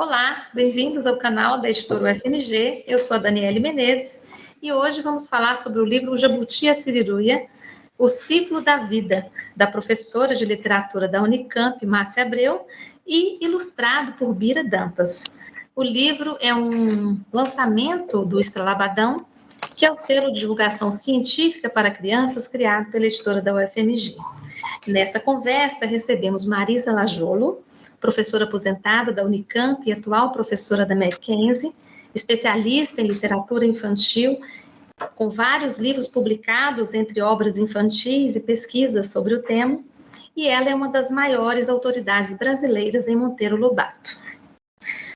Olá, bem-vindos ao canal da Editora UFMG. Eu sou a Daniele Menezes e hoje vamos falar sobre o livro O Jabuti e a Siriruia, O Ciclo da Vida, da professora de literatura da Unicamp, Márcia Abreu, e ilustrado por Bira Dantas. O livro é um lançamento do Estrelabadão, que é o selo de divulgação científica para crianças criado pela editora da UFMG. Nessa conversa, recebemos Marisa Lajolo, professora aposentada da Unicamp e atual professora da Mackenzie, especialista em literatura infantil, com vários livros publicados entre obras infantis e pesquisas sobre o tema, e ela é uma das maiores autoridades brasileiras em Monteiro Lobato.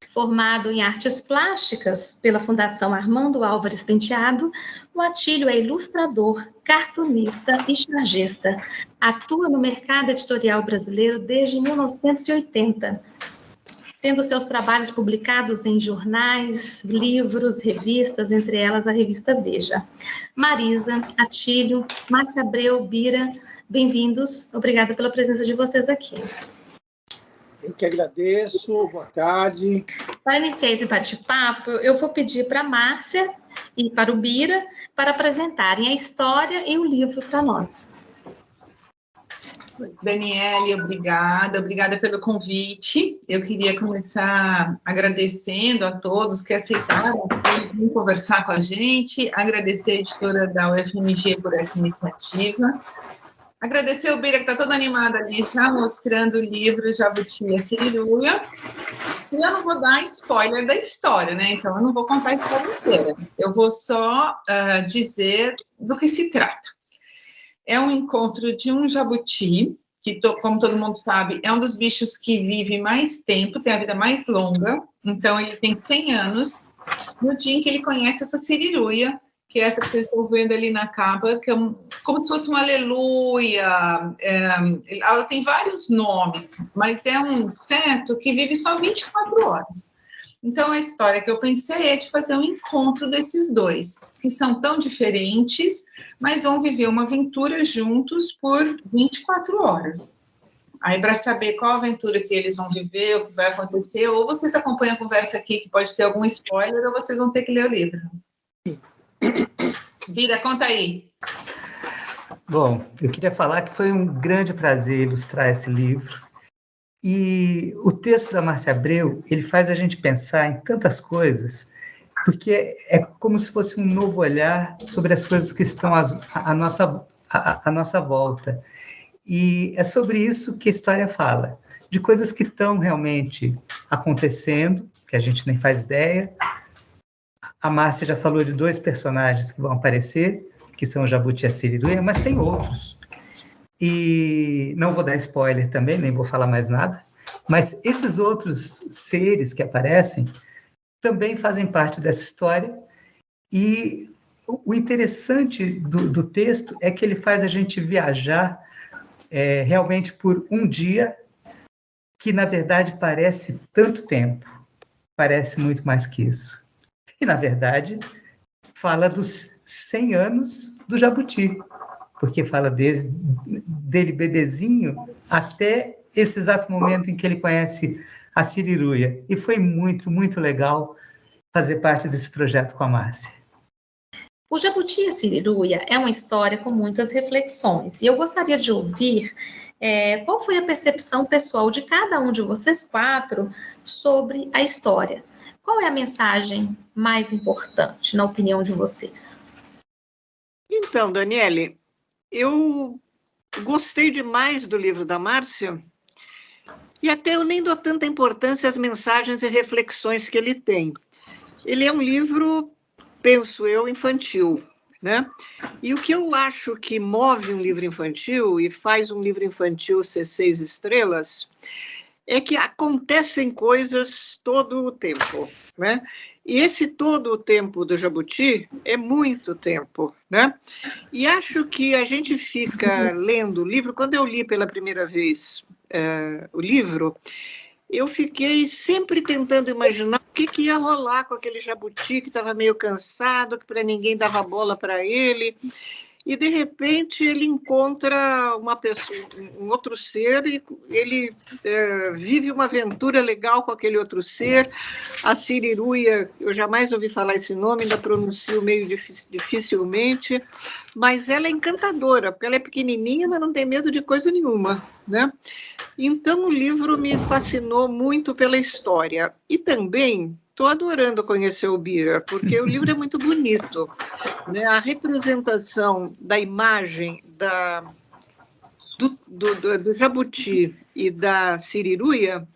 Formado em artes plásticas pela Fundação Armando Álvares Penteado, o Atílio é ilustrador, cartunista e chargista. Atua no mercado editorial brasileiro desde 1980, tendo seus trabalhos publicados em jornais, livros, revistas, entre elas a revista Veja. Marisa, Atílio, Márcia Abreu, Bira, bem-vindos. Obrigada pela presença de vocês aqui. Eu que agradeço, boa tarde. Para iniciar esse bate-papo, eu vou pedir para a Márcia e para o Bira para apresentarem a história e o livro para nós. Daniele, obrigada pelo convite. Eu queria começar agradecendo a todos que aceitaram vir conversar com a gente, agradecer a editora da UFMG por essa iniciativa. Agradecer o Bira, que está toda animada ali, já mostrando o livro Jabuti e a Siriruia. E eu não vou dar spoiler da história, né? Então, eu não vou contar a história inteira. Eu vou só dizer do que se trata. É um encontro de um jabuti, que, como todo mundo sabe, é um dos bichos que vive mais tempo, tem a vida mais longa. Então, ele tem 100 anos, no dia em que ele conhece essa Siriruia, que é essa que vocês estão vendo ali na capa, que é como se fosse uma aleluia. Ela tem vários nomes, mas é um inseto que vive só 24 horas. Então, a história que eu pensei é de fazer um encontro desses dois, que são tão diferentes, mas vão viver uma aventura juntos por 24 horas. Aí, para saber qual aventura que eles vão viver, o que vai acontecer, ou vocês acompanham a conversa aqui, que pode ter algum spoiler, ou vocês vão ter que ler o livro. Bira, conta aí. Bom, eu queria falar que foi um grande prazer ilustrar esse livro. E o texto da Márcia Abreu, ele faz a gente pensar em tantas coisas, porque é como se fosse um novo olhar sobre as coisas que estão à nossa volta. E é sobre isso que a história fala, de coisas que estão realmente acontecendo, que a gente nem faz ideia. A Márcia já falou de 2 personagens que vão aparecer, que são o Jabuti e a Siriruia, mas tem outros. E não vou dar spoiler também, nem vou falar mais nada, mas esses outros seres que aparecem também fazem parte dessa história. E o interessante do texto é que ele faz a gente viajar realmente por um dia, que na verdade parece tanto tempo, parece muito mais que isso. E, na verdade, fala dos 100 anos do Jabuti, porque fala dele bebezinho até esse exato momento em que ele conhece a Siriruia. E foi muito, muito legal fazer parte desse projeto com a Márcia. O Jabuti e a Siriruia é uma história com muitas reflexões, e eu gostaria de ouvir qual foi a percepção pessoal de cada um de vocês 4 sobre a história. Qual é a mensagem mais importante, na opinião de vocês? Então, Daniele, eu gostei demais do livro da Márcia e até eu nem dou tanta importância às mensagens e reflexões que ele tem. Ele é um livro, penso eu, infantil, né? E o que eu acho que move um livro infantil e faz um livro infantil ser 6 estrelas é que acontecem coisas todo o tempo, né? E esse todo o tempo do Jabuti é muito tempo, né? E acho que a gente fica lendo o livro. Quando eu li pela primeira vez o livro, eu fiquei sempre tentando imaginar o que ia rolar com aquele Jabuti que estava meio cansado, que para ninguém dava bola para ele. e de repente ele encontra uma pessoa, um outro ser, e ele vive uma aventura legal com aquele outro ser. A Siriruia, eu jamais ouvi falar esse nome, ainda pronuncio meio dificilmente, mas ela é encantadora, porque ela é pequenininha, mas não tem medo de coisa nenhuma, né? Então o livro me fascinou muito pela história, e também estou adorando conhecer o Bira, porque o livro é muito bonito, né? A representação da imagem do jabuti e da siriruia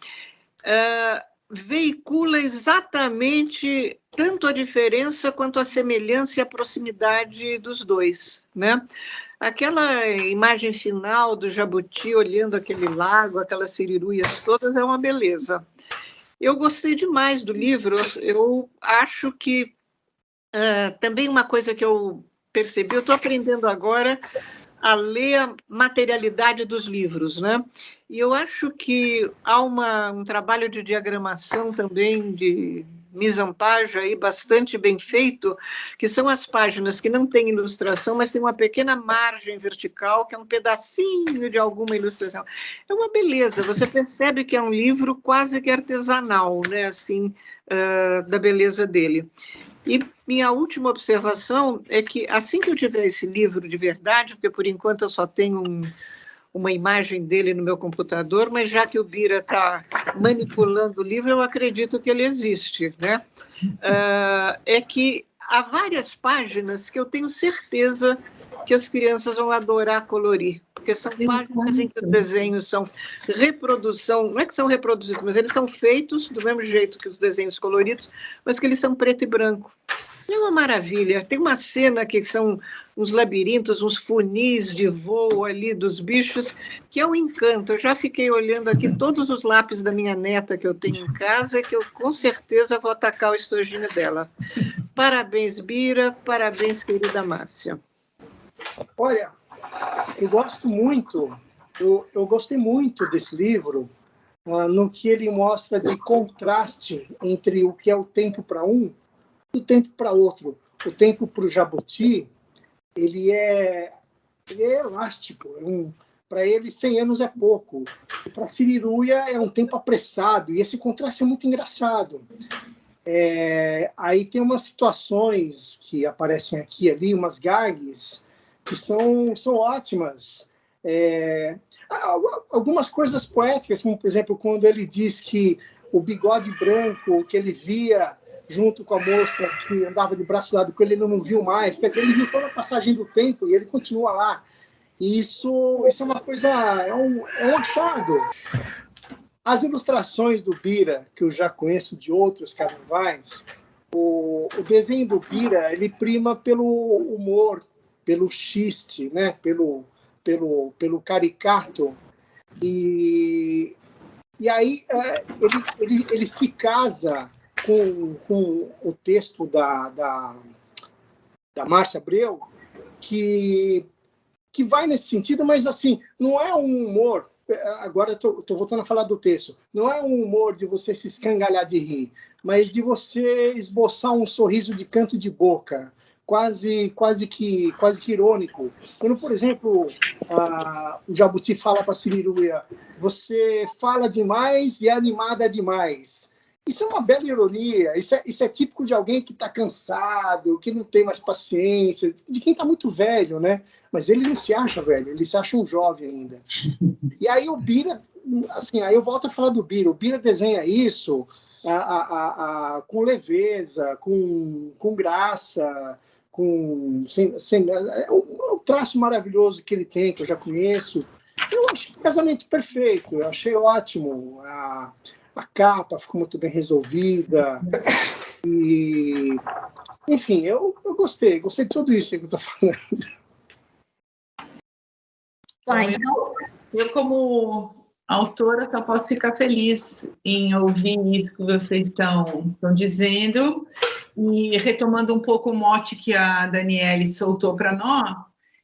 veicula exatamente tanto a diferença quanto a semelhança e a proximidade dos dois, né? Aquela imagem final do jabuti olhando aquele lago, aquelas siriruias todas, é uma beleza. Eu gostei demais do livro. Eu acho que também uma coisa que eu percebi, eu estou aprendendo agora a ler a materialidade dos livros, né? E eu acho que há um trabalho de diagramação também, de mise-en-page aí bastante bem feito, que são as páginas que não têm ilustração, mas tem uma pequena margem vertical, que é um pedacinho de alguma ilustração. É uma beleza, você percebe que é um livro quase que artesanal, né? Assim, da beleza dele. E minha última observação é que, assim que eu tiver esse livro de verdade, porque por enquanto eu só tenho uma imagem dele no meu computador, mas já que o Bira está manipulando o livro, eu acredito que ele existe, né? É que há várias páginas que eu tenho certeza que as crianças vão adorar colorir, porque são páginas em que os desenhos são reprodução, não é que são reproduzidos, mas eles são feitos do mesmo jeito que os desenhos coloridos, mas que eles são preto e branco. É uma maravilha. Tem uma cena que são uns labirintos, uns funis de voo ali dos bichos, que é um encanto. Eu já fiquei olhando aqui todos os lápis da minha neta que eu tenho em casa, que eu com certeza vou atacar o estojinho dela. Parabéns, Bira. Parabéns, querida Márcia. Olha, eu gosto muito, eu gostei muito desse livro, no que ele mostra de contraste entre o que é o tempo para um e o tempo para outro. O tempo para o jabuti, ele é elástico, para ele 100 anos é pouco. Para a siriruia é um tempo apressado, e esse contraste é muito engraçado. Aí tem umas situações que aparecem aqui e ali, umas gags, que são ótimas. Algumas coisas poéticas, como, por exemplo, quando ele diz que o bigode branco que ele via junto com a moça que andava de braço dado com ele, ele não viu mais. Quer dizer, ele viu toda a passagem do tempo e ele continua lá. E isso é uma coisa, é um achado. As ilustrações do Bira, que eu já conheço de outros carnavais, o desenho do Bira, ele prima pelo humor, pelo xiste, né? pelo caricato. E aí ele se casa com o texto da Márcia Abreu, que vai nesse sentido, mas assim, não é um humor. Agora estou voltando a falar do texto. Não é um humor de você se escangalhar de rir, mas de você esboçar um sorriso de canto de boca, quase que irônico. Quando, por exemplo, o jabuti fala para a siriruia: você fala demais e é animada demais. Isso é uma bela ironia, isso é típico de alguém que está cansado, que não tem mais paciência, de quem está muito velho, né? Mas ele não se acha velho, ele se acha um jovem ainda. E aí o Bira, assim, aí eu volto a falar do Bira. O Bira desenha isso com leveza, com graça, o traço maravilhoso que ele tem, que eu já conheço. Eu acho que o casamento perfeito, eu achei ótimo. A capa ficou muito bem resolvida. E, enfim, eu gostei de tudo isso que eu estou falando. Então, eu, como autora, só posso ficar feliz em ouvir isso que vocês estão dizendo. E retomando um pouco o mote que a Daniele soltou para nós,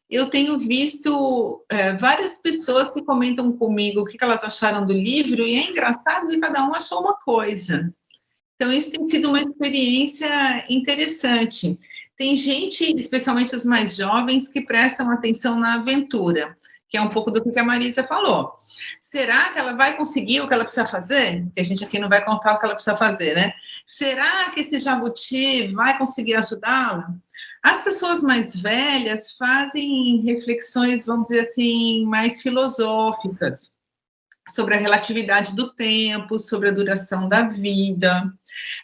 eu tenho visto várias pessoas que comentam comigo o que elas acharam do livro, e é engraçado que cada um achou uma coisa. Então, isso tem sido uma experiência interessante. Tem gente, especialmente os mais jovens, que prestam atenção na aventura, que é um pouco do que a Marisa falou. Será que ela vai conseguir o que ela precisa fazer? Porque a gente aqui não vai contar o que ela precisa fazer, né? Será que esse jabuti vai conseguir ajudá-la? As pessoas mais velhas fazem reflexões, vamos dizer assim, mais filosóficas, sobre a relatividade do tempo, sobre a duração da vida.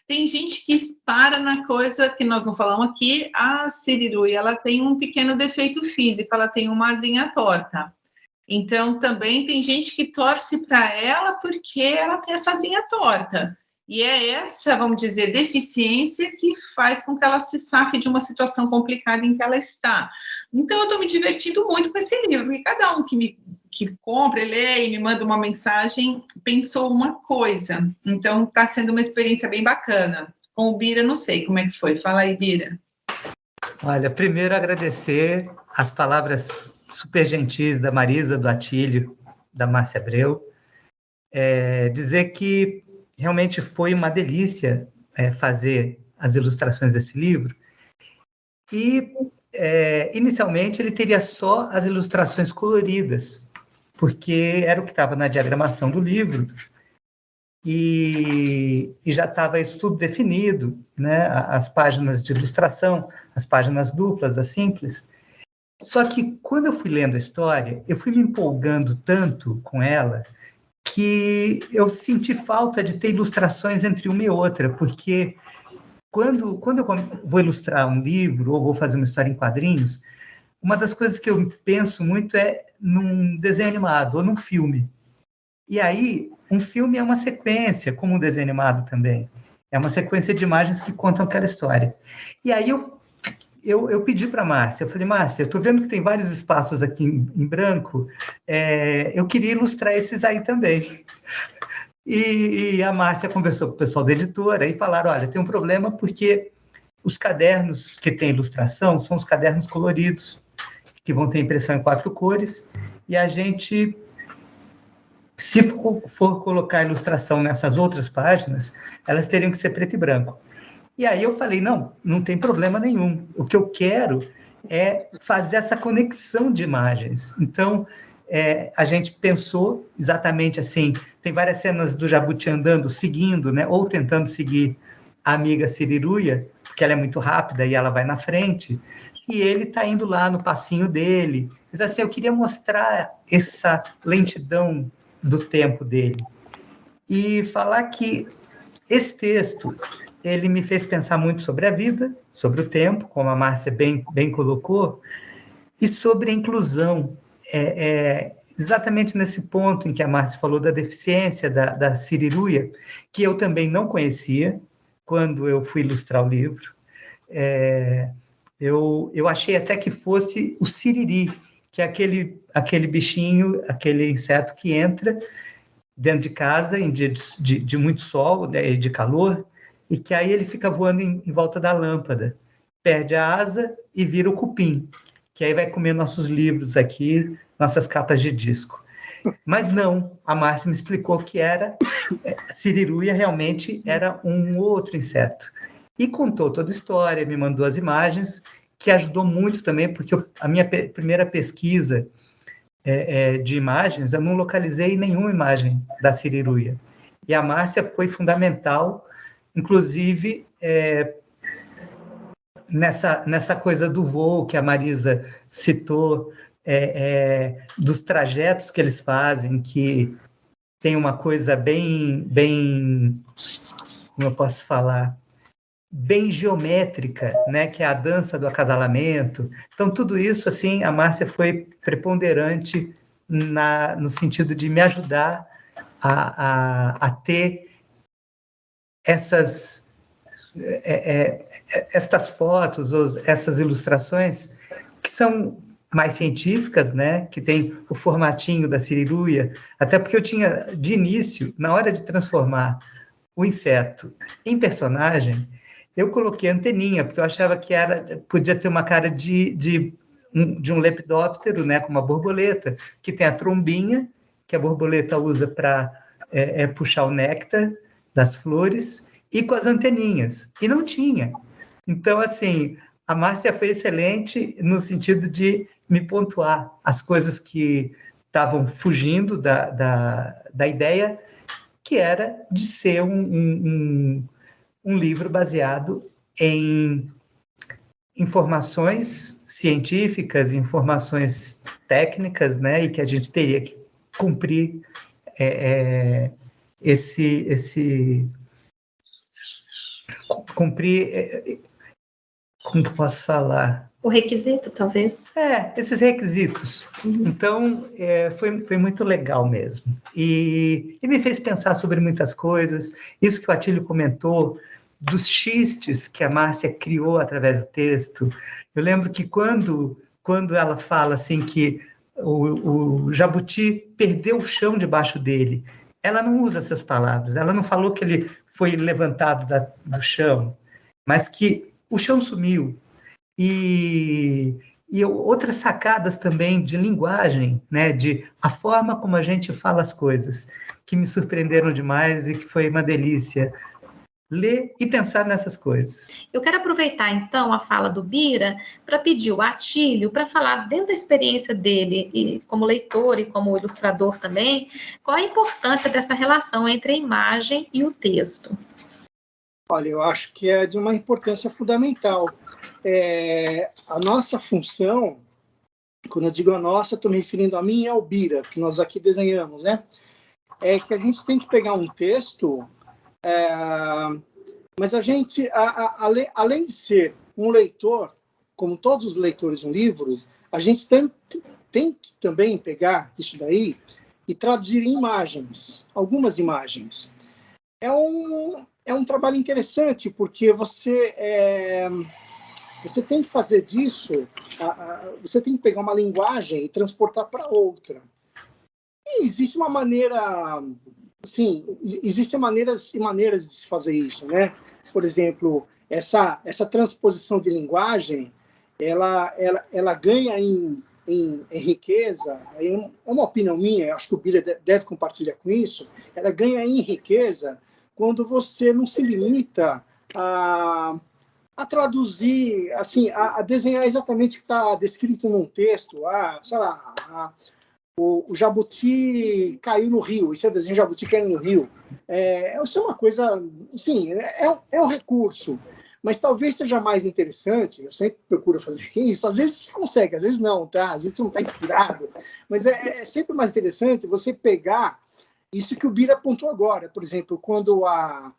Tem gente que para na coisa que nós não falamos aqui, a Siriruia, ela tem um pequeno defeito físico, ela tem uma asinha torta. Então, também tem gente que torce para ela porque ela tem essa asinha torta. E é essa, vamos dizer, deficiência que faz com que ela se safe de uma situação complicada em que ela está. Então, eu estou me divertindo muito com esse livro, porque cada um que compra, lê e me manda uma mensagem, pensou uma coisa. Então, está sendo uma experiência bem bacana. Com o Bira, não sei como é que foi. Fala aí, Bira. Olha, primeiro agradecer as palavras super gentis da Marisa, do Atílio, da Márcia Abreu. Dizer que realmente foi uma delícia fazer as ilustrações desse livro. E, inicialmente, ele teria só as ilustrações coloridas, porque era o que estava na diagramação do livro, e já estava isso tudo definido, né? As páginas de ilustração, as páginas duplas, as simples. Só que, quando eu fui lendo a história, eu fui me empolgando tanto com ela, que eu senti falta de ter ilustrações entre uma e outra, porque quando eu vou ilustrar um livro ou vou fazer uma história em quadrinhos, uma das coisas que eu penso muito é num desenho animado ou num filme. E aí, um filme é uma sequência, como um desenho animado também. É uma sequência de imagens que contam aquela história. E aí eu pedi para a Márcia, eu falei, Márcia, eu estou vendo que tem vários espaços aqui em branco, eu queria ilustrar esses aí também. E a Márcia conversou com o pessoal da editora e falaram, olha, tem um problema porque os cadernos que têm ilustração são os cadernos coloridos, que vão ter impressão em 4 cores, e a gente, se for colocar a ilustração nessas outras páginas, elas teriam que ser preto e branco. E aí eu falei, não tem problema nenhum. O que eu quero é fazer essa conexão de imagens. Então, a gente pensou exatamente assim, tem várias cenas do Jabuti andando, seguindo, né, ou tentando seguir a amiga Siriruia, porque ela é muito rápida e ela vai na frente, e ele está indo lá no passinho dele. Mas assim, eu queria mostrar essa lentidão do tempo dele. E falar que esse texto, ele me fez pensar muito sobre a vida, sobre o tempo, como a Márcia bem colocou, e sobre a inclusão. Exatamente nesse ponto em que a Márcia falou da deficiência da Siriruia, que eu também não conhecia quando eu fui ilustrar o livro. Eu achei até que fosse o siriri, que é aquele bichinho, aquele inseto que entra dentro de casa em dia de muito sol, né, de calor, e que aí ele fica voando em volta da lâmpada, perde a asa e vira o cupim, que aí vai comer nossos livros aqui, nossas capas de disco. Mas não, a Márcia me explicou que Siriruia realmente era um outro inseto. E contou toda a história, me mandou as imagens, que ajudou muito também, porque a minha primeira pesquisa de imagens, eu não localizei nenhuma imagem da Siriruia. E a Márcia foi fundamental, inclusive nessa coisa do voo que a Marisa citou, dos trajetos que eles fazem, que tem uma coisa bem, como eu posso falar, bem geométrica, né, que é a dança do acasalamento. Então, tudo isso, assim, a Márcia foi preponderante no sentido de me ajudar a ter estas fotos, ou essas ilustrações, que são mais científicas, né, que tem o formatinho da Siriruia, até porque eu tinha, de início, na hora de transformar o inseto em personagem, eu coloquei anteninha, porque eu achava que podia ter uma cara de um lepidóptero, né, com uma borboleta, que tem a trombinha, que a borboleta usa para puxar o néctar das flores, e com as anteninhas. E não tinha. Então, assim, a Márcia foi excelente no sentido de me pontuar as coisas que estavam fugindo da ideia, que era de ser um livro baseado em informações científicas, informações técnicas, né, e que a gente teria que cumprir cumprir, como que eu posso falar? O requisito, talvez. Esses requisitos. Então, foi muito legal mesmo. E me fez pensar sobre muitas coisas. Isso que o Atílio comentou, dos xistes que a Márcia criou através do texto. Eu lembro que quando ela fala assim que o jabuti perdeu o chão debaixo dele, ela não usa essas palavras. Ela não falou que ele foi levantado do chão, mas que o chão sumiu. E outras sacadas também de linguagem, né, de a forma como a gente fala as coisas, que me surpreenderam demais e que foi uma delícia ler e pensar nessas coisas. Eu quero aproveitar, então, a fala do Bira para pedir o Atílio para falar, dentro da experiência dele, e como leitor e como ilustrador também, qual a importância dessa relação entre a imagem e o texto. Olha, eu acho que é de uma importância fundamental. A nossa função, quando eu digo a nossa, estou me referindo a mim e ao Bira, que nós aqui desenhamos, né? É que a gente tem que pegar um texto, mas a gente, além de ser um leitor, como todos os leitores de um livro, a gente tem que também pegar isso daí e traduzir em imagens, algumas imagens. É um trabalho interessante, porque você tem que fazer disso, você tem que pegar uma linguagem e transportar para outra. E existe uma maneira, assim, existem maneiras e maneiras de se fazer isso, né? Por exemplo, essa transposição de linguagem, ela ganha em riqueza, é uma opinião minha, acho que o Bira deve compartilhar com isso, ela ganha em riqueza quando você não se limita a traduzir, assim, a desenhar exatamente o que está descrito num texto, sei lá, o jabuti caiu no rio, isso é desenho jabuti caindo no rio. Isso é uma coisa, assim, é um recurso, mas talvez seja mais interessante, eu sempre procuro fazer isso, às vezes você consegue, às vezes não, tá? Às vezes você não está inspirado, mas é sempre mais interessante você pegar isso que o Bira apontou agora, por exemplo, quando a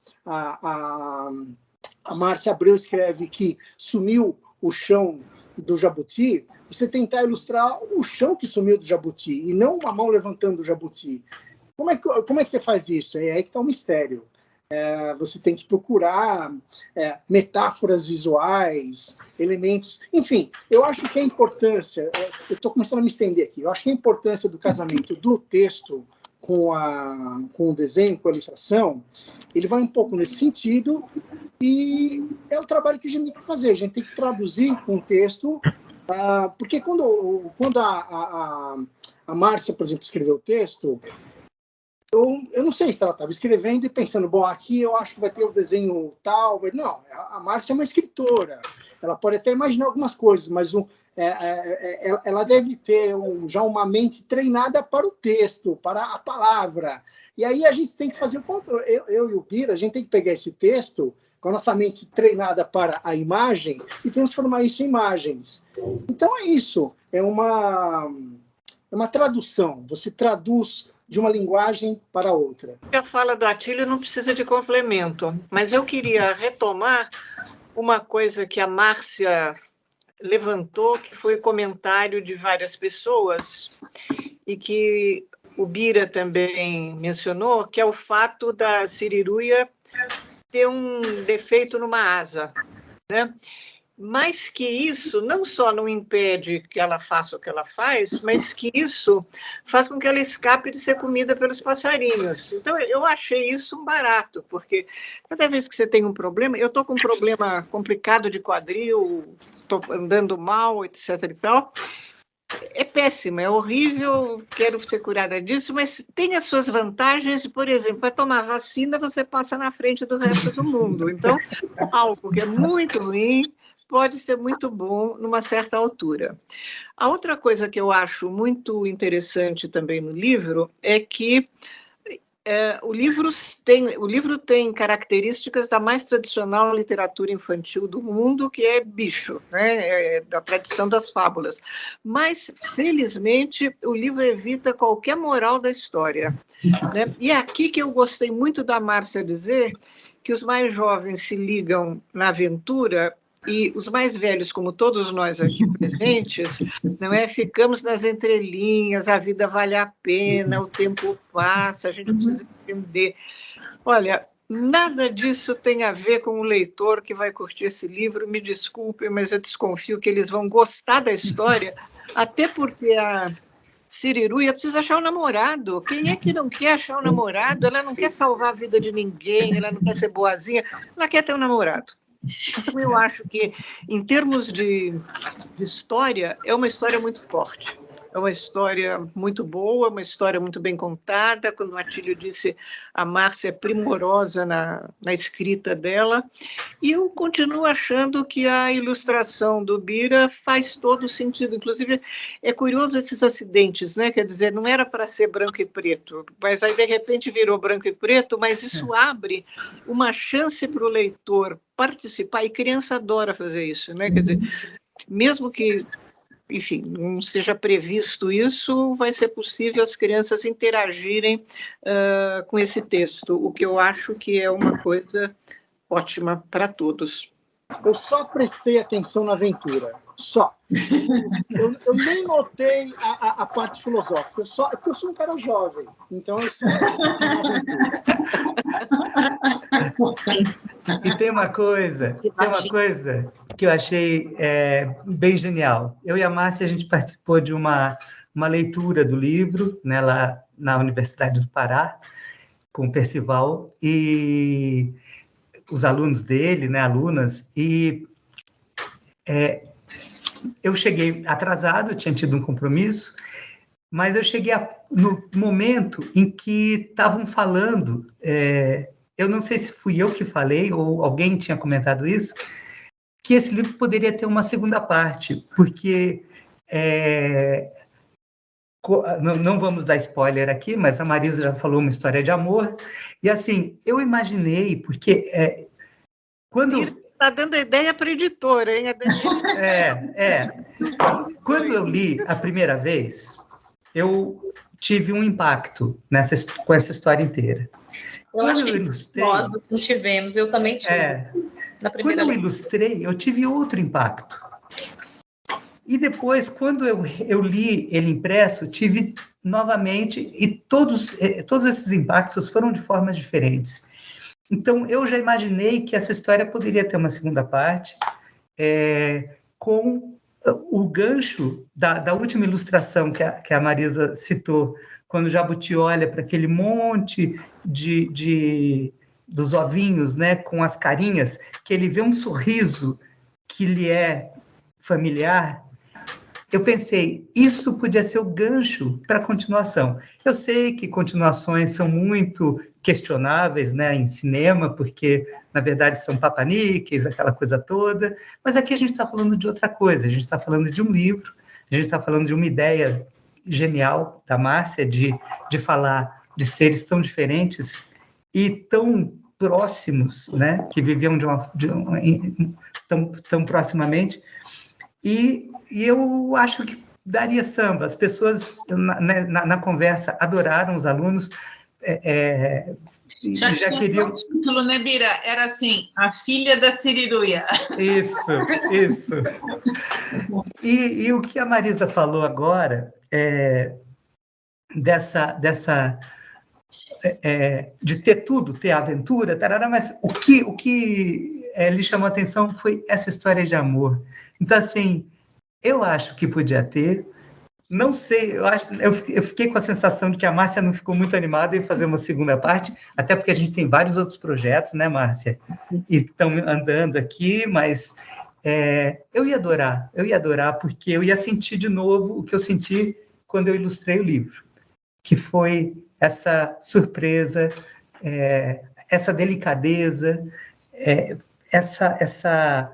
Márcia Abreu escreve que sumiu o chão do jabuti, você tentar ilustrar o chão que sumiu do jabuti, e não uma mão levantando o jabuti. Como é que você faz isso? É aí que está o mistério. Você tem que procurar metáforas visuais, elementos... Enfim, eu acho que a importância... eu estou começando a me estender aqui. Eu acho que a importância do casamento do texto com o desenho, com a ilustração, ele vai um pouco nesse sentido, e é o trabalho que a gente tem que fazer. A gente tem que traduzir um texto, porque quando a Márcia, por exemplo, escreveu o texto, eu não sei se ela estava escrevendo e pensando, bom, aqui eu acho que vai ter o desenho tal. Não, a Márcia é uma escritora. Ela pode até imaginar algumas coisas, mas ela deve ter já uma mente treinada para o texto, para a palavra. E aí a gente tem que fazer o ponto. Eu e o Bira, a gente tem que pegar esse texto com a nossa mente treinada para a imagem e transformar isso em imagens. Então é isso. É uma tradução. Você traduz de uma linguagem para outra. A fala do Atílio não precisa de complemento, mas eu queria retomar uma coisa que a Márcia levantou, que foi comentário de várias pessoas, e que o Bira também mencionou, que é o fato da siriruia ter um defeito numa asa, né? Mas que isso não só não impede que ela faça o que ela faz, mas que isso faz com que ela escape de ser comida pelos passarinhos. Então, eu achei isso um barato, porque cada vez que você tem um problema... Eu estou com um problema complicado de quadril, estou andando mal, etc. e tal. É péssimo, é horrível, quero ser curada disso, mas tem as suas vantagens. Por exemplo, para tomar vacina, você passa na frente do resto do mundo. Então, algo que é muito ruim pode ser muito bom numa certa altura. A outra coisa que eu acho muito interessante também no livro é que o livro tem características da mais tradicional literatura infantil do mundo, que é bicho, né? Da tradição das fábulas. Mas, felizmente, o livro evita qualquer moral da história, né? E é aqui que eu gostei muito da Márcia dizer que os mais jovens se ligam na aventura e os mais velhos, como todos nós aqui presentes, não é? Ficamos nas entrelinhas, a vida vale a pena, o tempo passa, a gente precisa entender. Olha, nada disso tem a ver com o leitor que vai curtir esse livro, me desculpe, mas eu desconfio que eles vão gostar da história, até porque a Siriruia precisa achar um namorado. Quem é que não quer achar um namorado? Ela não quer salvar a vida de ninguém, ela não quer ser boazinha, ela quer ter um namorado. Então, eu acho que, em termos de história, é uma história muito forte. É uma história muito boa, uma história muito bem contada. Quando o Atílio disse, a Márcia é primorosa na escrita dela. E eu continuo achando que a ilustração do Bira faz todo sentido. Inclusive, é curioso esses acidentes, né? Quer dizer, não era para ser branco e preto, mas aí, de repente, virou branco e preto, mas isso abre uma chance para o leitor participar, e criança adora fazer isso, né? Quer dizer, mesmo que, enfim, não seja previsto isso, vai ser possível as crianças interagirem com esse texto, o que eu acho que é uma coisa ótima para todos. Eu só prestei atenção na aventura, só. Eu nem notei a parte filosófica, porque eu sou um cara jovem, então eu só prestei na aventura. E tem uma coisa que eu achei bem genial. Eu e a Márcia, a gente participou de uma leitura do livro, né, lá na Universidade do Pará, com o Percival, e os alunos dele, né, alunas, e eu cheguei atrasado, eu tinha tido um compromisso, mas eu cheguei no momento em que estavam falando, eu não sei se fui eu que falei, ou alguém tinha comentado isso, que esse livro poderia ter uma segunda parte, porque não vamos dar spoiler aqui, mas a Marisa já falou uma história de amor, e assim, eu imaginei, porque quando... Está dando ideia para a editora, hein? Quando eu li a primeira vez, eu tive um impacto com essa história inteira. Quando eu ilustrei, nós assim, tivemos, eu também tive. Na primeira quando eu ilustrei, eu tive outro impacto. E depois, quando eu li ele impresso, tive novamente, e todos esses impactos foram de formas diferentes. Então, eu já imaginei que essa história poderia ter uma segunda parte, com o gancho da última ilustração que a Marisa citou, quando o Jabuti olha para aquele monte dos ovinhos, né, com as carinhas, que ele vê um sorriso que lhe é familiar. Eu pensei, isso podia ser o gancho para a continuação. Eu sei que continuações são muito questionáveis, né, em cinema, porque, na verdade, são papaníqueis, aquela coisa toda, mas aqui a gente está falando de outra coisa, a gente está falando de um livro, a gente está falando de uma ideia genial da Márcia de falar de seres tão diferentes e tão próximos, né, que viviam tão proximamente, e eu acho que daria samba. As pessoas, na conversa, adoraram, os alunos. Já queriam... o título, né, Bira? Era assim, A Filha da Siriruia. Isso. E o que a Marisa falou agora, de ter tudo, ter aventura, tarará, mas o que lhe chamou a atenção foi essa história de amor. Então, assim, eu acho que podia ter, não sei, eu fiquei com a sensação de que a Márcia não ficou muito animada em fazer uma segunda parte, até porque a gente tem vários outros projetos, né, Márcia? E estão andando aqui, mas eu ia adorar, porque eu ia sentir de novo o que eu senti quando eu ilustrei o livro, que foi essa surpresa, essa delicadeza, essa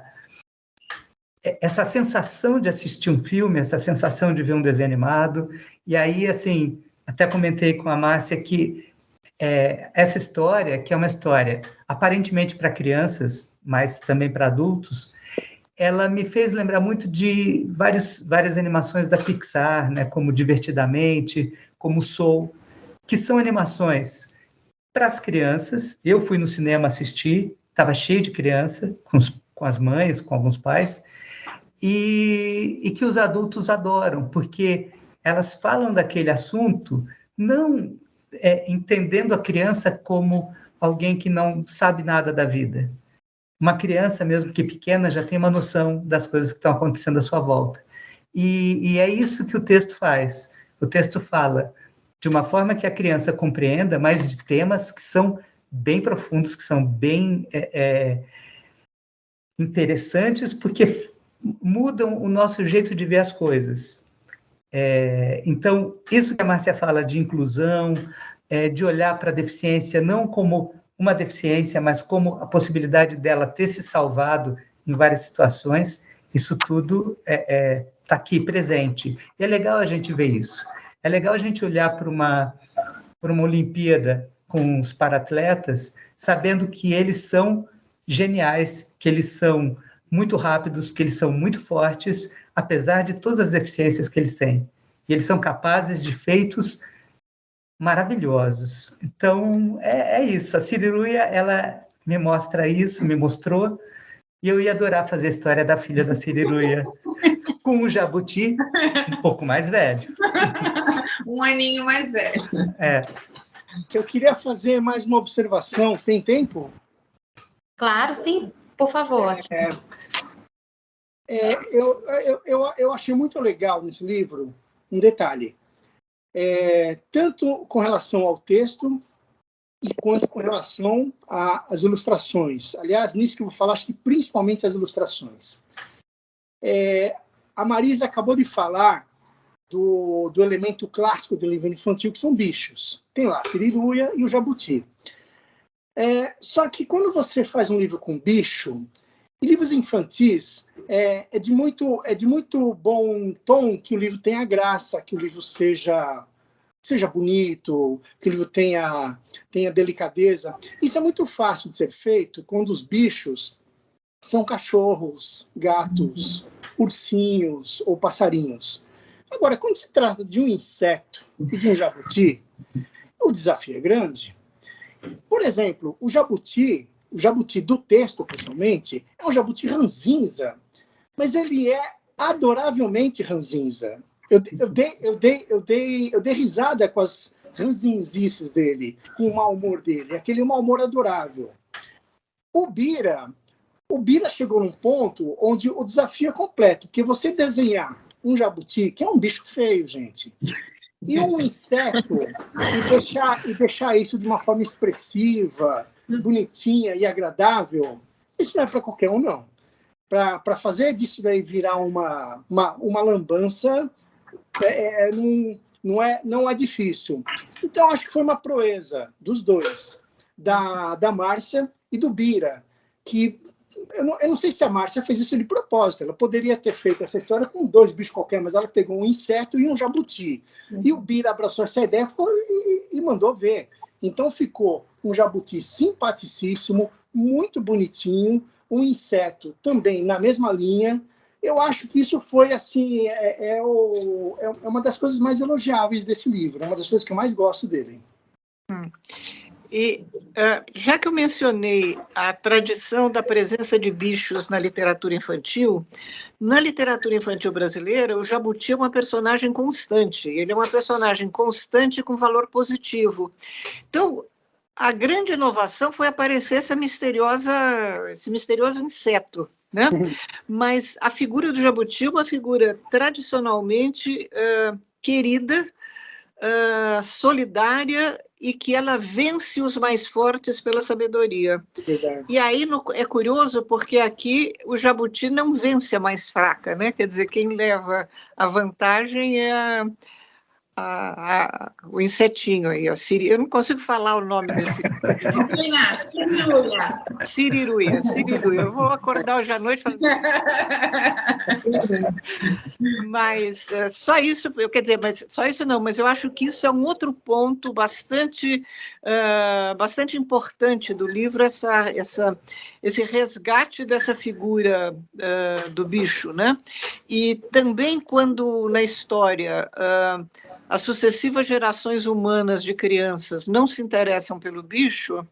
essa sensação de assistir um filme, essa sensação de ver um desenho animado. E aí, assim, até comentei com a Márcia que essa história, que é uma história aparentemente para crianças, mas também para adultos, ela me fez lembrar muito de várias animações da Pixar, né, como Divertidamente, como Soul, que são animações para as crianças. Eu fui no cinema assistir, estava cheio de criança, com as mães, com alguns pais, e que os adultos adoram, porque elas falam daquele assunto não entendendo a criança como alguém que não sabe nada da vida. Uma criança, mesmo que pequena, já tem uma noção das coisas que estão acontecendo à sua volta. E é isso que o texto faz. O texto fala de uma forma que a criança compreenda, mas de temas que são bem profundos, que são bem interessantes, porque mudam o nosso jeito de ver as coisas. Então, isso que a Márcia fala de inclusão, de olhar para a deficiência não como uma deficiência, mas como a possibilidade dela ter se salvado em várias situações, isso tudo está aqui presente. E é legal a gente ver isso. É legal a gente olhar para uma Olimpíada com os paratletas, sabendo que eles são geniais, que eles são muito rápidos, que eles são muito fortes, apesar de todas as deficiências que eles têm. E eles são capazes de feitos maravilhosos. Então, é isso. A Siriruia, ela me mostra isso, me mostrou, e eu ia adorar fazer a história da filha da Siriruia com o Jabuti um pouco mais velho. Um aninho mais velho. Eu queria fazer mais uma observação. Tem tempo? Claro, sim. Por favor. Eu achei muito legal nesse livro um detalhe. Tanto com relação ao texto e quanto com relação às ilustrações. Aliás, nisso que eu vou falar, acho que principalmente as ilustrações. A Marisa acabou de falar do elemento clássico do livro infantil, que são bichos. Tem lá a Siriruia e o Jabuti. Só que quando você faz um livro com bicho, em livros infantis, é de muito bom tom que o livro tenha graça, que o livro seja bonito, que o livro tenha delicadeza. Isso é muito fácil de ser feito quando os bichos são cachorros, gatos, ursinhos ou passarinhos. Agora, quando se trata de um inseto e de um jabuti, o desafio é grande. Por exemplo, o jabuti do texto, pessoalmente, é um jabuti ranzinza, mas ele é adoravelmente ranzinza. Eu dei risada com as ranzinzices dele, com o mau humor dele, aquele mau humor adorável. O Bira chegou num ponto onde o desafio é completo, porque você desenhar um jabuti, que é um bicho feio, gente, e um inseto, e deixar isso de uma forma expressiva, bonitinha e agradável, isso não é para qualquer um, não. Para fazer disso daí virar uma lambança, não é difícil. Então, acho que foi uma proeza dos dois, da Márcia e do Bira, que eu não sei se a Márcia fez isso de propósito. Ela poderia ter feito essa história com 2 bichos qualquer, mas ela pegou um inseto e um jabuti. E o Bira abraçou essa ideia e mandou ver. Então ficou um jabuti simpaticíssimo, muito bonitinho, um inseto também na mesma linha. Eu acho que isso foi assim, uma das coisas mais elogiáveis desse livro, é uma das coisas que eu mais gosto dele. E já que eu mencionei a tradição da presença de bichos na literatura infantil brasileira, o Jabuti é uma personagem constante. Ele é uma personagem constante com valor positivo. Então, a grande inovação foi aparecer esse misterioso inseto, né? Mas a figura do Jabuti é uma figura tradicionalmente querida, solidária, e que ela vence os mais fortes pela sabedoria. Verdade. E aí é curioso, porque aqui o jabuti não vence a mais fraca, né? Quer dizer, quem leva a vantagem é o insetinho aí, ó, eu não consigo falar o nome desse. Siriruia. Eu vou acordar hoje à noite falando. Mas só isso, quer dizer, mas só isso não, mas eu acho que isso é um outro ponto bastante importante do livro, esse resgate dessa figura do bicho, né? E também quando na história as sucessivas gerações humanas de crianças não se interessam pelo bicho,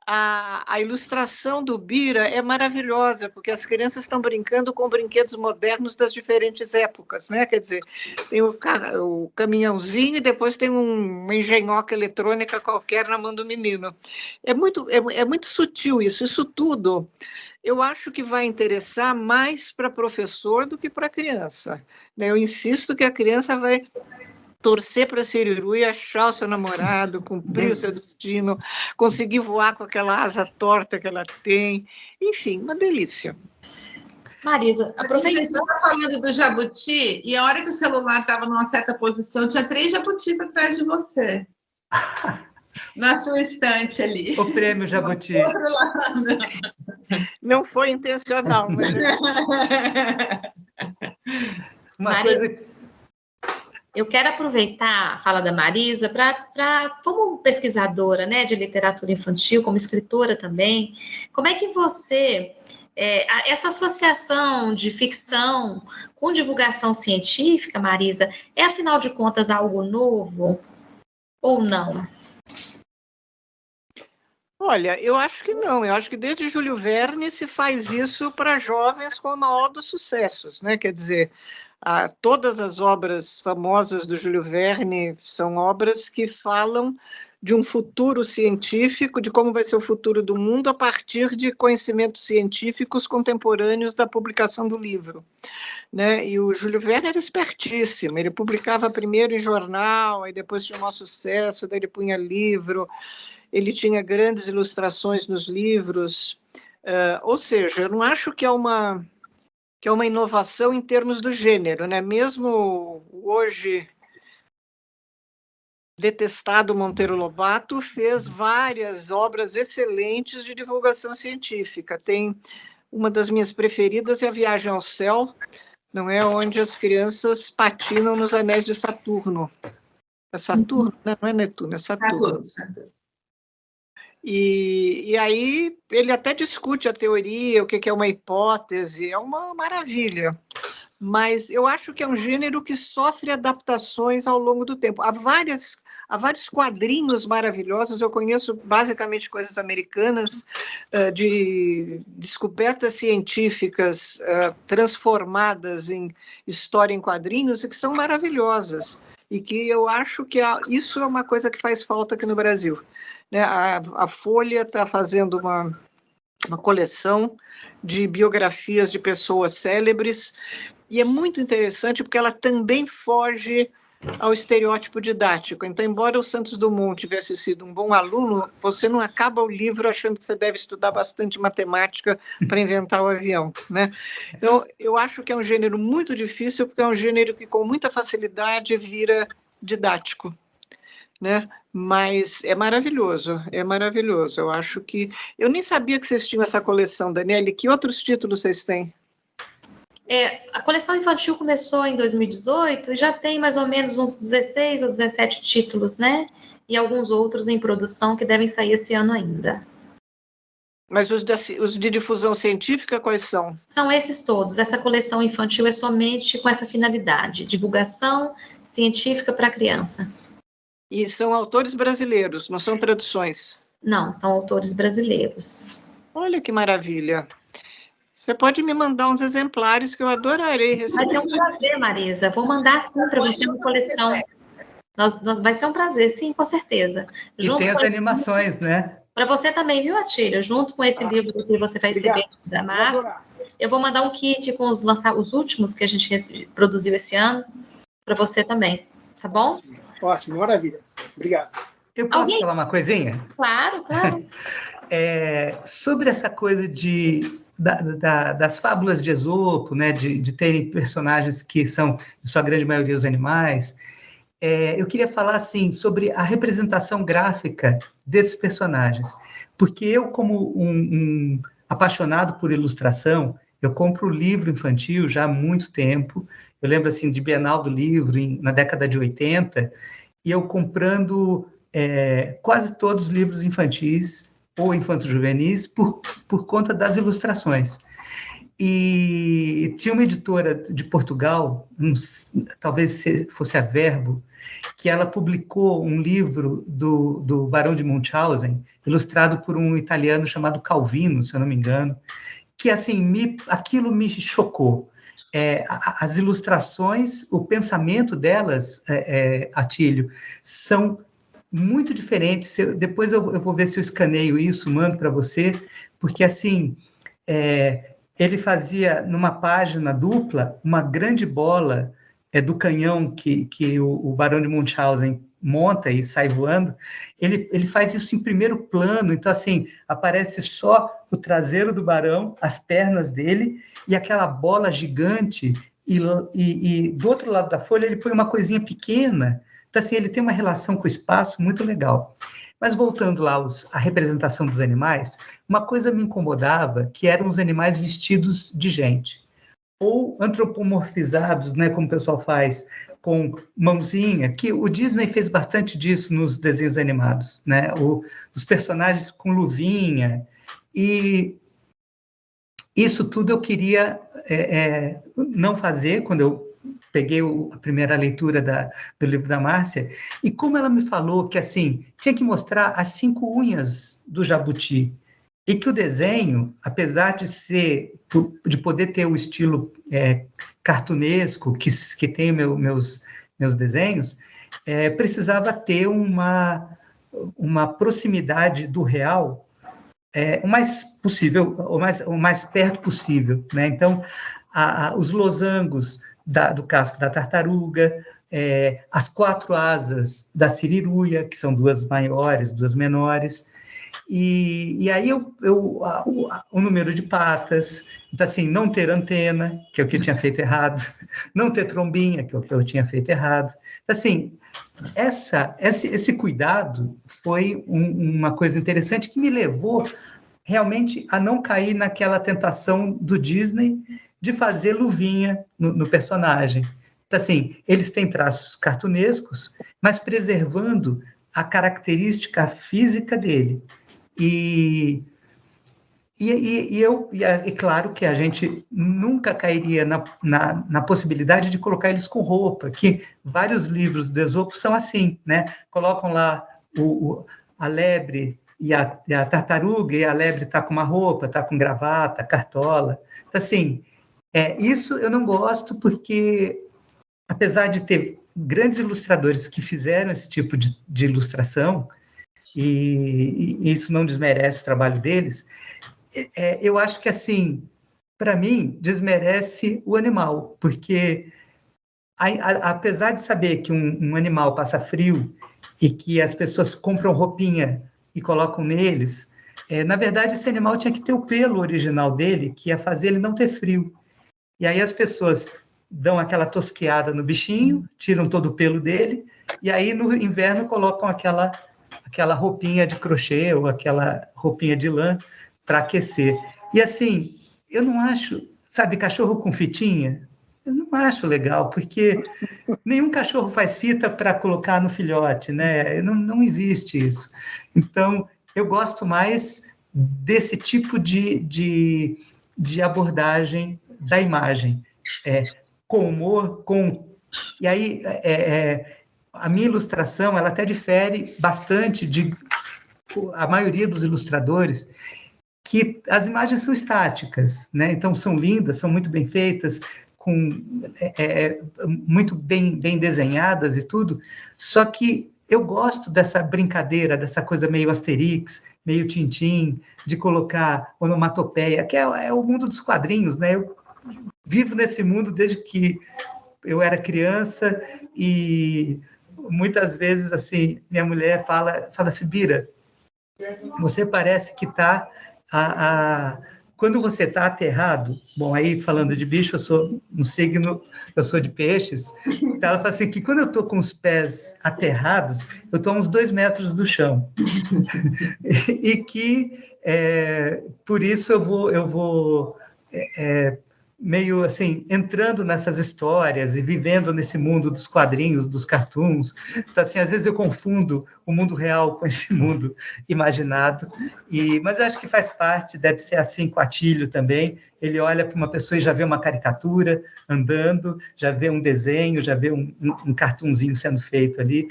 a ilustração do Bira é maravilhosa, porque as crianças estão brincando com brinquedos modernos das diferentes épocas, né? Quer dizer, tem o caminhãozinho e depois tem uma engenhoca eletrônica qualquer na mão do menino. É muito sutil isso. Isso tudo eu acho que vai interessar mais para professor do que para criança. Eu insisto que a criança vai torcer para a Siriruia achar o seu namorado, cumprir o seu destino, conseguir voar com aquela asa torta que ela tem. Enfim, uma delícia. Marisa, aproveita. Você estava falando do jabuti, e a hora que o celular estava numa certa posição, tinha 3 jabutis atrás de você. Na sua estante ali. O prêmio jabuti. Não foi intencional, mas... Marisa, eu quero aproveitar a fala da Marisa para, como pesquisadora, né, de literatura infantil, como escritora também, como é que você, essa associação de ficção com divulgação científica, Marisa, é, afinal de contas, algo novo ou não? Olha, eu acho que não. Eu acho que desde Júlio Verne se faz isso para jovens com o maior dos sucessos, né? Quer dizer, todas as obras famosas do Júlio Verne são obras que falam de um futuro científico, de como vai ser o futuro do mundo a partir de conhecimentos científicos contemporâneos da publicação do livro, né? E o Júlio Verne era espertíssimo, ele publicava primeiro em jornal, aí depois tinha um maior sucesso, daí ele punha livro, ele tinha grandes ilustrações nos livros, ou seja, eu não acho que é uma inovação em termos do gênero, né? Mesmo hoje detestado Monteiro Lobato fez várias obras excelentes de divulgação científica. Tem uma das minhas preferidas, é A Viagem ao Céu, não é, onde as crianças patinam nos anéis de Saturno. É Saturno, né? Não é Netuno, é Saturno. E aí ele até discute a teoria, o que é uma hipótese, é uma maravilha. Mas eu acho que é um gênero que sofre adaptações ao longo do tempo. Há vários quadrinhos maravilhosos, eu conheço basicamente coisas americanas, de descobertas científicas transformadas em história em quadrinhos, e que são maravilhosas, e que eu acho que isso é uma coisa que faz falta aqui no Brasil. A Folha está fazendo uma coleção de biografias de pessoas célebres, e é muito interessante porque ela também foge ao estereótipo didático. Então, embora o Santos Dumont tivesse sido um bom aluno, você não acaba o livro achando que você deve estudar bastante matemática para inventar o avião, né? Então, eu acho que é um gênero muito difícil, porque é um gênero que com muita facilidade vira didático, né? Mas é maravilhoso, é maravilhoso. Eu acho que... Eu nem sabia que vocês tinham essa coleção, Daniele. Que outros títulos vocês têm? A coleção infantil começou em 2018 e já tem mais ou menos uns 16 ou 17 títulos, né? E alguns outros em produção que devem sair esse ano ainda. Mas os de difusão científica, quais são? São esses todos. Essa coleção infantil é somente com essa finalidade, divulgação científica para criança. E são autores brasileiros, não são traduções? Não, são autores brasileiros. Olha que maravilha. Você pode me mandar uns exemplares que eu adorarei receber. Vai ser um prazer, Marisa. Vou mandar sim para você uma coleção. Vai ser um prazer, sim, com certeza. E tem as animações, né? Para você também, viu, Atílio? Junto com esse livro que você vai receber da Márcia, eu vou mandar um kit com os últimos que a gente produziu esse ano para você também, tá bom? Ótimo, maravilha. Obrigado. Eu posso falar uma coisinha? Claro, claro. Sobre essa coisa das fábulas de Esopo, né, de terem personagens que são, em sua grande maioria, os animais, eu queria falar assim sobre a representação gráfica desses personagens, porque eu, como um apaixonado por ilustração, eu compro livro infantil já há muito tempo. Eu lembro assim de Bienal do Livro na década de 80, e eu comprando quase todos os livros infantis ou infanto-juvenis por conta das ilustrações. E tinha uma editora de Portugal, talvez fosse a Verbo, que ela publicou um livro do Barão de Munchausen, ilustrado por um italiano chamado Calvino, se eu não me engano, que assim aquilo me chocou. As ilustrações, o pensamento delas, Atílio, são muito diferentes. Depois eu vou ver se eu escaneio isso, mando para você, porque assim ele fazia numa página dupla uma grande bola do canhão que o Barão de Munchausen monta e sai voando. Ele faz isso em primeiro plano, então assim aparece só o traseiro do Barão, as pernas dele e aquela bola gigante, e do outro lado da folha ele põe uma coisinha pequena. Então assim ele tem uma relação com o espaço muito legal. Mas voltando lá à representação dos animais, uma coisa me incomodava, que eram os animais vestidos de gente, ou antropomorfizados, né, como o pessoal faz, com mãozinha, que o Disney fez bastante disso nos desenhos animados, né? Os personagens com luvinha, e isso tudo eu queria não fazer quando eu peguei a primeira leitura do livro da Márcia, e como ela me falou que assim tinha que mostrar as 5 unhas do jabuti, e que o desenho, apesar de poder ter o estilo cartunesco que tem meus desenhos, precisava ter uma proximidade do real o mais possível, o mais perto possível, né? Então, os losangos do casco da tartaruga, as 4 asas da siriruia, que são 2 maiores, 2 menores, e aí o número de patas, então assim, não ter antena, que é o que eu tinha feito errado, não ter trombinha, que é o que eu tinha feito errado. Assim, esse cuidado foi uma coisa interessante que me levou realmente a não cair naquela tentação do Disney de fazer luvinha no personagem. Então, assim, eles têm traços cartunescos, mas preservando a característica física dele. E claro que a gente nunca cairia na possibilidade de colocar eles com roupa, que vários livros de Esopo são assim, né? Colocam lá a lebre e a tartaruga, e a lebre está com uma roupa, está com gravata, cartola. Então, assim, isso eu não gosto, porque, apesar de ter grandes ilustradores que fizeram esse tipo de ilustração, e isso não desmerece o trabalho deles, eu acho que, assim, para mim, desmerece o animal, porque, apesar de saber que um animal passa frio e que as pessoas compram roupinha e colocam neles, na verdade, esse animal tinha que ter o pelo original dele, que ia fazer ele não ter frio. E aí as pessoas dão aquela tosqueada no bichinho, tiram todo o pelo dele, e aí no inverno colocam aquela roupinha de crochê ou aquela roupinha de lã para aquecer. E assim, eu não acho, sabe, cachorro com fitinha, eu não acho legal, porque nenhum cachorro faz fita para colocar no filhote, né? Não existe isso. Então, eu gosto mais desse tipo de abordagem da imagem, com humor, E aí, a minha ilustração, ela até difere bastante a maioria dos ilustradores, que as imagens são estáticas, né? Então, são lindas, são muito bem feitas, muito bem desenhadas e tudo, só que eu gosto dessa brincadeira, dessa coisa meio Asterix, meio Tintim, de colocar onomatopeia, que é o mundo dos quadrinhos, né? Eu vivo nesse mundo desde que eu era criança, e muitas vezes, assim, minha mulher fala assim, Bira, você parece que está quando você está aterrado, bom, aí falando de bicho, eu sou um signo, eu sou de peixes, então ela fala assim, que quando eu estou com os pés aterrados, eu estou a uns 2 metros do chão. E que, por isso, eu vou meio assim, entrando nessas histórias e vivendo nesse mundo dos quadrinhos, dos cartoons. Então, assim, às vezes eu confundo o mundo real com esse mundo imaginado, mas eu acho que faz parte, deve ser assim com o Atílio também. Ele olha para uma pessoa e já vê uma caricatura andando, já vê um desenho, já vê um cartunzinho sendo feito ali,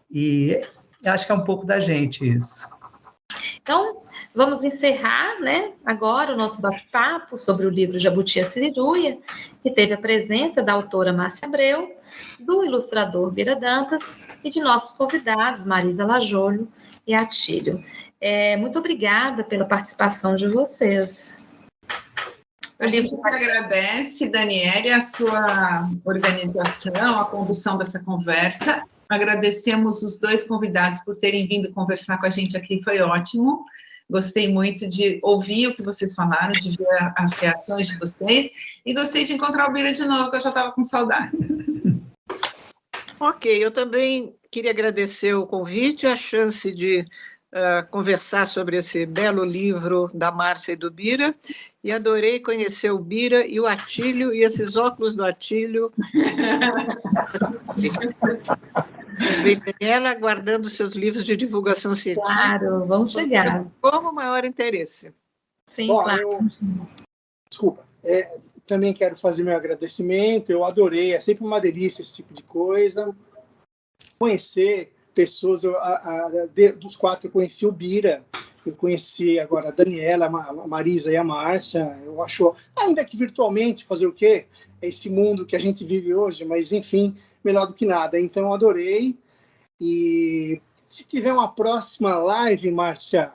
e acho que é um pouco da gente isso. Então, vamos encerrar, né, agora o nosso bate-papo sobre o livro Jabuti e a Siriruia, que teve a presença da autora Márcia Abreu, do ilustrador Bira Dantas e de nossos convidados Marisa Lajolho e Atílio. Muito obrigada pela participação de vocês. A gente que agradece, Daniele, a sua organização, a condução dessa conversa. Agradecemos os 2 convidados por terem vindo conversar com a gente aqui, foi ótimo. Gostei muito de ouvir o que vocês falaram, de ver as reações de vocês, e gostei de encontrar o Bira de novo, que eu já estava com saudade. Ok, eu também queria agradecer o convite, a chance de conversar sobre esse belo livro da Márcia e do Bira, e adorei conhecer o Bira e o Atílio, e esses óculos do Atílio. Ela aguardando seus livros de divulgação científica. Claro, vamos chegar. Como maior interesse. Sim, Bom, claro. Desculpa. Também quero fazer meu agradecimento. Eu adorei, é sempre uma delícia esse tipo de coisa. Conhecer pessoas, dos 4 eu conheci o Bira, eu conheci agora a Daniela, a Marisa e a Márcia. Eu acho, ainda que virtualmente, fazer o quê? É esse mundo que a gente vive hoje, mas enfim, melhor do que nada. Então, eu adorei. E se tiver uma próxima live, Márcia,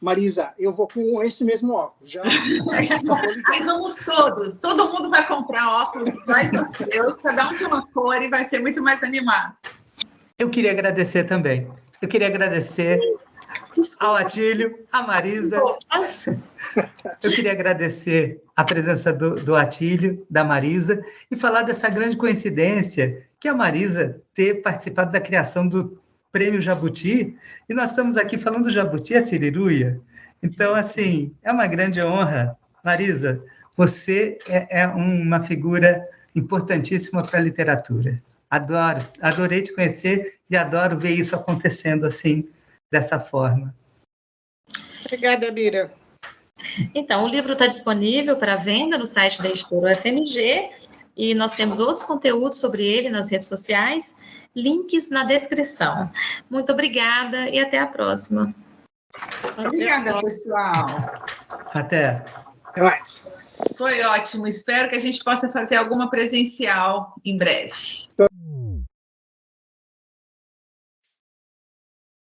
Marisa, eu vou com esse mesmo óculos. Já. Aí vamos todos, todo mundo vai comprar óculos iguais aos seus, cada um tem uma cor e vai ser muito mais animado. Eu queria agradecer também. Eu queria agradecer ao Atílio, à Marisa. Eu queria agradecer a presença do Atílio, da Marisa, e falar dessa grande coincidência que a Marisa ter participado da criação do Prêmio Jabuti, e nós estamos aqui falando do Jabuti e a Siriruia. Então, assim, é uma grande honra. Marisa, você é uma figura importantíssima para a literatura. Adorei te conhecer e adoro ver isso acontecendo assim, dessa forma. Obrigada, Bira. Então, o livro está disponível para venda no site da editora UFMG, e nós temos outros conteúdos sobre ele nas redes sociais, links na descrição. Muito obrigada e até a próxima. Obrigada, pessoal. Até. Até mais. Foi ótimo. Espero que a gente possa fazer alguma presencial em breve.